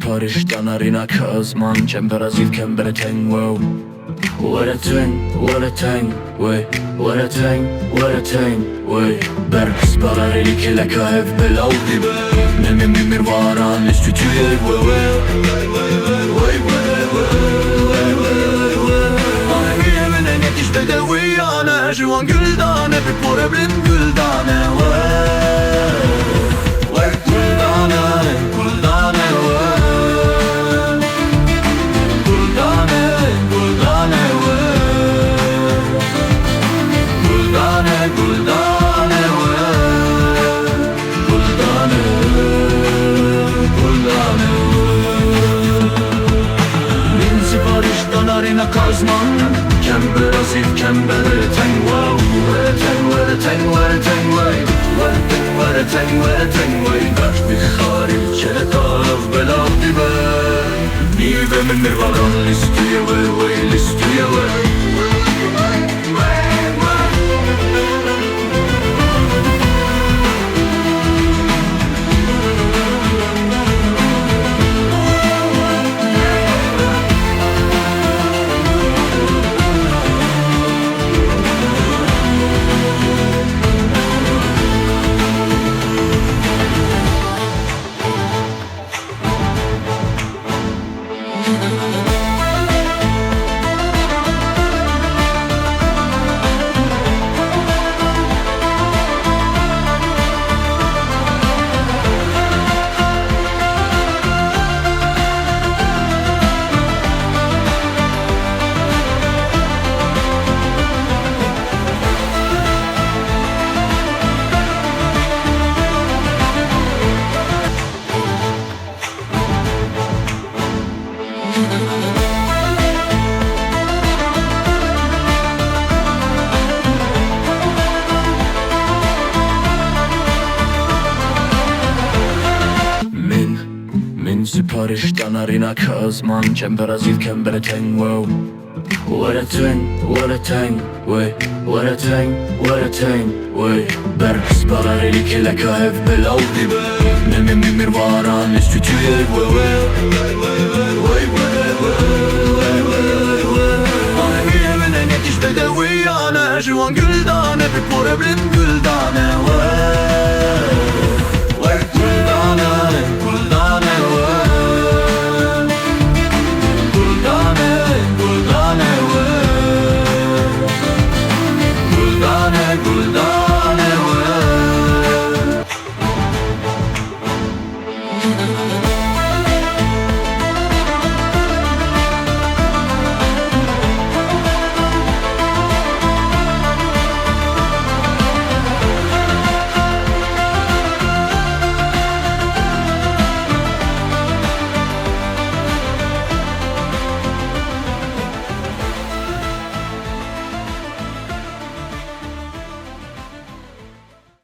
siparîş narîna Kağızman Kembera kemberê teng were teng were teng Berx biharê kêleka belav dibe mirwaran stûyê hinekî bedewiyan Erzirom Güldane porê Güldane Guldane Guldane Guldane Guldane Guldane Guldane Guldane Guldane Min siparîş narîna Kağızman'a Kembera kemberê teng were teng Berx biharê kêleka belav dibe Nîvê mirwaran stûyê siparîş narîna Kağızman Kembera kemberê teng were teng Berx biharê kêleka belav dibe mirwaran stûyê hinekî bedewiyan Erzurum Güldane porê Güldane